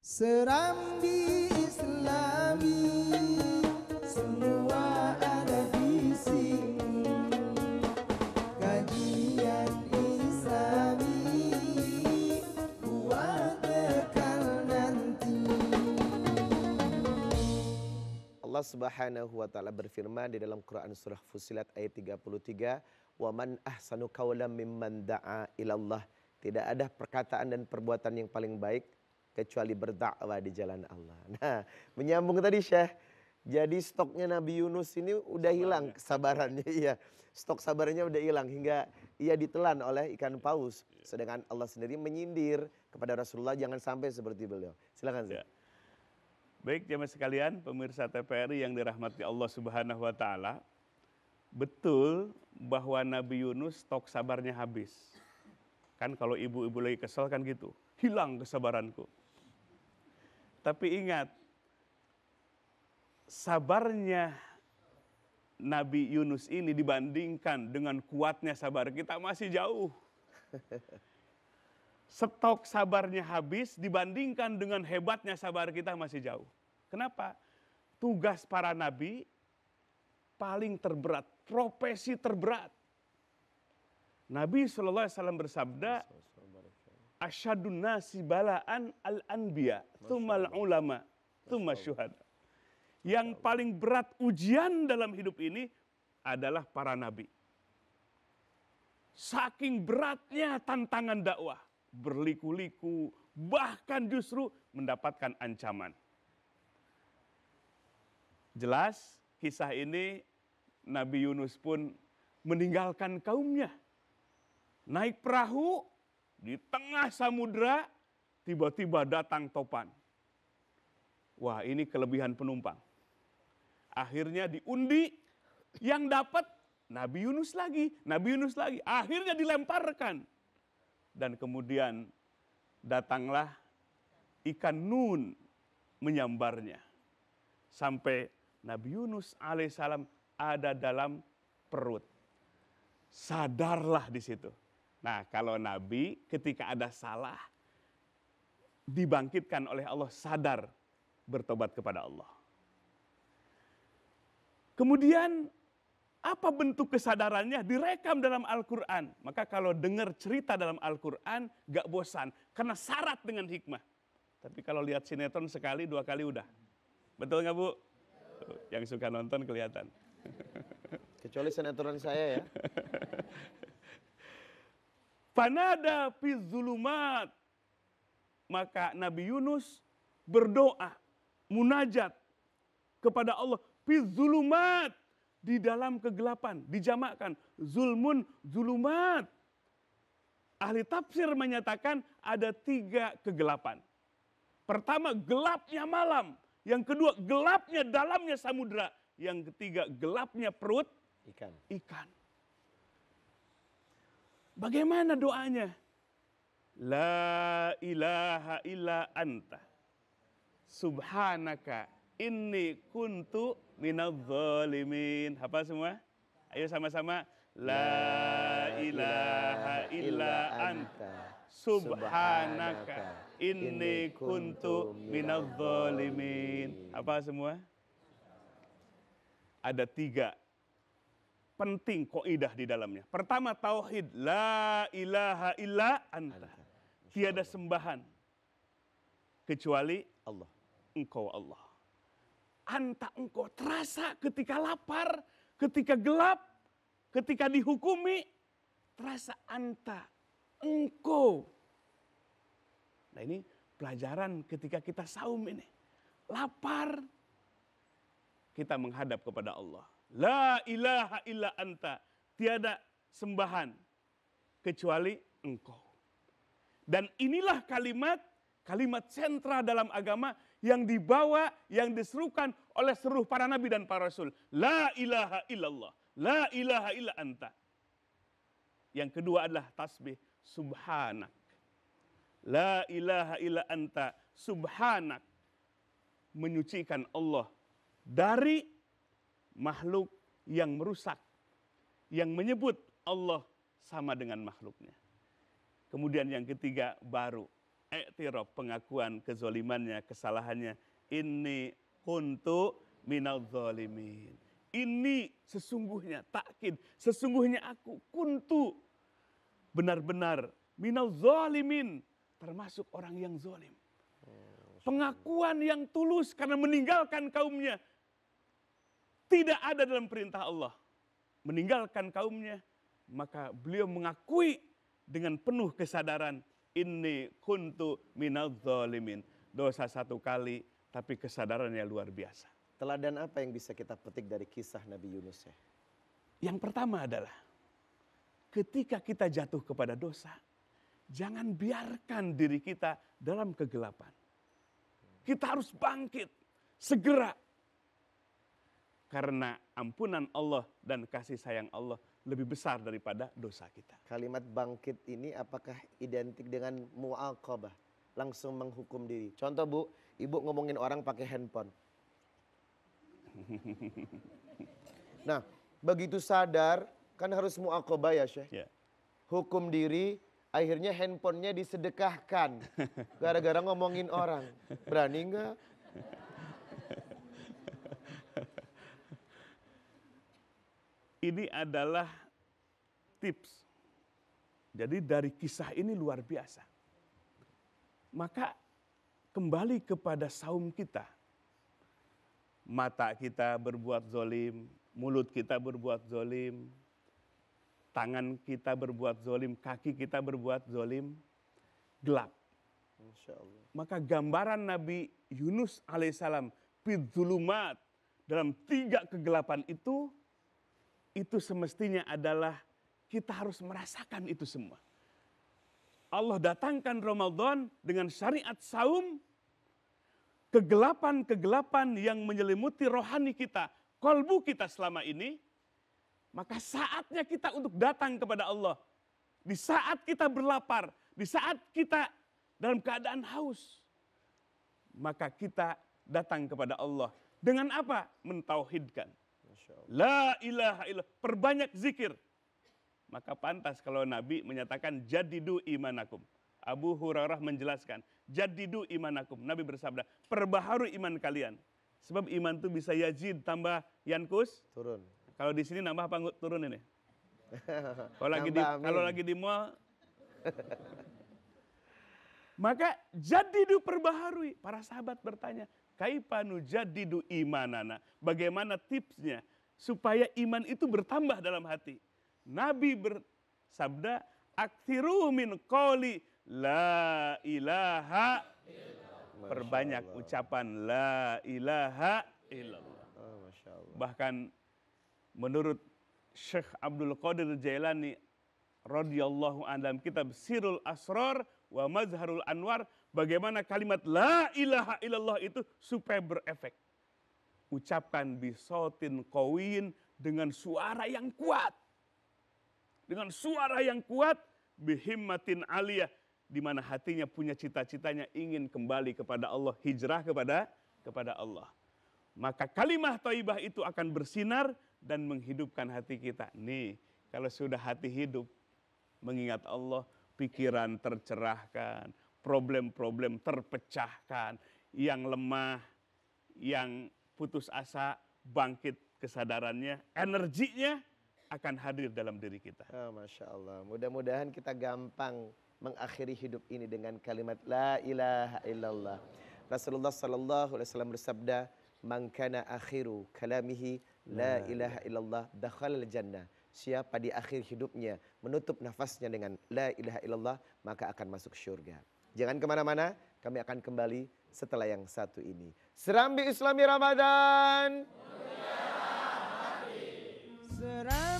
Serambi Islami, semua ada di sini. Kajian Islami buat bekal nanti. Allah Subhanahu wa taala berfirman di dalam Quran surah Fussilat ayat 33, "Wa man ahsanu qawlan mimman da'a ilallah." Tidak ada perkataan dan perbuatan yang paling baik kecuali berdakwah di jalan Allah. Nah, menyambung tadi Syekh. Jadi stoknya Nabi Yunus ini udah hilang kesabarannya. Iya, stok sabarnya udah hilang hingga ia ditelan oleh ikan paus. Sedangkan Allah sendiri menyindir kepada Rasulullah jangan sampai seperti beliau. Silakan Syekh. Ya. Baik jemaah sekalian, pemirsa TVRI yang dirahmati Allah Subhanahu wa taala. Betul bahwa Nabi Yunus stok sabarnya habis. Kan kalau ibu-ibu lagi kesel kan gitu, hilang kesabaranku. Tapi ingat, sabarnya Nabi Yunus ini dibandingkan dengan kuatnya sabar kita masih jauh. Stok sabarnya habis dibandingkan dengan hebatnya sabar kita masih jauh. Kenapa? Tugas para nabi paling terberat, profesi terberat. Nabi SAW bersabda, asyadun nasi balaan al-anbiya, tsummal ulama, tsumma syuhada. Yang paling berat ujian dalam hidup ini adalah para nabi. Saking beratnya tantangan dakwah, berliku-liku, bahkan justru mendapatkan ancaman. Jelas kisah ini Nabi Yunus pun meninggalkan kaumnya. Naik perahu, di tengah samudera, tiba-tiba datang topan. Wah, ini kelebihan penumpang. Akhirnya diundi, yang dapat Nabi Yunus lagi, Nabi Yunus lagi. Akhirnya dilemparkan. Dan kemudian datanglah ikan nun menyambarnya. Sampai Nabi Yunus alaihissalam ada dalam perut. Sadarlah di situ. Nah, kalau Nabi ketika ada salah, dibangkitkan oleh Allah, sadar bertobat kepada Allah. Kemudian, apa bentuk kesadarannya? Direkam dalam Al-Quran. Maka kalau dengar cerita dalam Al-Quran, gak bosan. Karena syarat dengan hikmah. Tapi kalau lihat sinetron sekali, dua kali udah. Betul gak Bu? Yang suka nonton kelihatan. Kecuali sinetron saya ya. Fanada fi zulumat. Maka Nabi Yunus berdoa, munajat kepada Allah fi zulumat, di dalam kegelapan, dijamakkan zulmun zulumat. Ahli tafsir menyatakan ada 3 kegelapan. Pertama, gelapnya malam. Yang kedua, gelapnya dalamnya samudra. Yang ketiga, gelapnya perut ikan. Bagaimana doanya? La ilaha illa anta subhanaka inni kuntu minadz zalimin. Hafal semua? Ayo sama-sama. La ilaha illa anta subhanaka inni kuntu minadz zalimin. Hafal semua? Ada 3 penting kaidah di dalamnya. Pertama, tauhid, la ilaha illa anta. Tiada sembahan kecuali Allah. Engkau Allah. Anta, engkau, terasa ketika lapar, ketika gelap, ketika dihukumi, terasa anta, engkau. Nah, ini pelajaran ketika kita saum ini. Lapar, kita menghadap kepada Allah. La ilaha illa anta. Tiada sembahan kecuali engkau. Dan inilah kalimat sentra dalam agama yang dibawa, yang diserukan oleh seluruh para nabi dan para rasul. La ilaha illallah. La ilaha illa anta. Yang kedua adalah tasbih. Subhanak. La ilaha illa anta. Subhanak. Menyucikan Allah dari makhluk yang merusak, yang menyebut Allah sama dengan makhluknya. Kemudian yang ketiga, baru i'tiraf, pengakuan kezolimannya, kesalahannya. Inni kuntu minal zalimin. Ini sesungguhnya takkid, sesungguhnya aku kuntu benar-benar minal zalimin, termasuk orang yang zalim. Pengakuan yang tulus karena meninggalkan kaumnya. Tidak ada dalam perintah Allah meninggalkan kaumnya, maka beliau mengakui dengan penuh kesadaran, inni kuntu minal zalimin. Dosa satu kali, tapi kesadarannya luar biasa. Teladan apa yang bisa kita petik dari kisah Nabi Yunus ya? Yang pertama adalah ketika kita jatuh kepada dosa, jangan biarkan diri kita dalam kegelapan. Kita harus bangkit segera. Karena ampunan Allah dan kasih sayang Allah lebih besar daripada dosa kita. Kalimat bangkit ini apakah identik dengan mu'aqabah? Langsung menghukum diri. Contoh Bu, Ibu ngomongin orang pakai handphone. Nah, begitu sadar, kan harus mu'aqabah ya Syekh. Ya. Hukum diri, akhirnya handphonenya disedekahkan. Gara-gara ngomongin orang. Berani nggak? Ini adalah tips. Jadi dari kisah ini luar biasa. Maka kembali kepada saum kita. Mata kita berbuat zolim, mulut kita berbuat zolim, tangan kita berbuat zolim, kaki kita berbuat zolim, gelap. Masya Allah. Maka gambaran Nabi Yunus alaihissalam fidzulumat dalam 3 kegelapan itu semestinya adalah kita harus merasakan itu semua. Allah datangkan Ramadan dengan syariat saum, kegelapan-kegelapan yang menyelimuti rohani kita, kolbu kita selama ini, maka saatnya kita untuk datang kepada Allah. Di saat kita berlapar, di saat kita dalam keadaan haus, maka kita datang kepada Allah. Dengan apa? Mentauhidkan. La ilaha illallah, perbanyak zikir. Maka pantas kalau Nabi menyatakan jadidu imanakum. Abu Hurairah menjelaskan, jadidu imanakum. Nabi bersabda, perbaharui iman kalian. Sebab iman itu bisa yazid tambah yankus. Turun. Kalau di sini nambah apa turun ini? Kalau lagi di mall. Maka jadidu perbaharui. Para sahabat bertanya, kaipanu jadidu imanana. Bagaimana tipsnya supaya iman itu bertambah dalam hati? Nabi bersabda, aktsiru min qouli la ilaha illallah. Perbanyak ucapan la ilaha illallah. Oh, Masya Allah. Bahkan menurut Syekh Abdul Qadir Jailani radhiyallahu anhu dalam kitab Sirul Asrar wa Mazharul Anwar, bagaimana kalimat la ilaha illallah itu supaya berefek. Ucapkan bisotin qawin, dengan suara yang kuat. Dengan suara yang kuat, bihimmatin aliyah, di mana hatinya punya cita-citanya ingin kembali kepada Allah, hijrah kepada Allah. Maka kalimah thayyibah itu akan bersinar dan menghidupkan hati kita. Nih, kalau sudah hati hidup, mengingat Allah, pikiran tercerahkan, problem-problem terpecahkan, yang lemah, yang putus asa, bangkit kesadarannya, energinya akan hadir dalam diri kita. Oh, Masya Allah. Mudah-mudahan kita gampang mengakhiri hidup ini dengan kalimat la ilaha illallah. Rasulullah sallallahu alaihi wasallam bersabda, "Man kana akhiru kalamihi la ilaha illallah dakhalal jannah." Siapa di akhir hidupnya menutup nafasnya dengan la ilaha illallah, maka akan masuk syurga. Jangan kemana-mana, kami akan kembali setelah yang satu ini. Serambi Islami Ramadan. Seram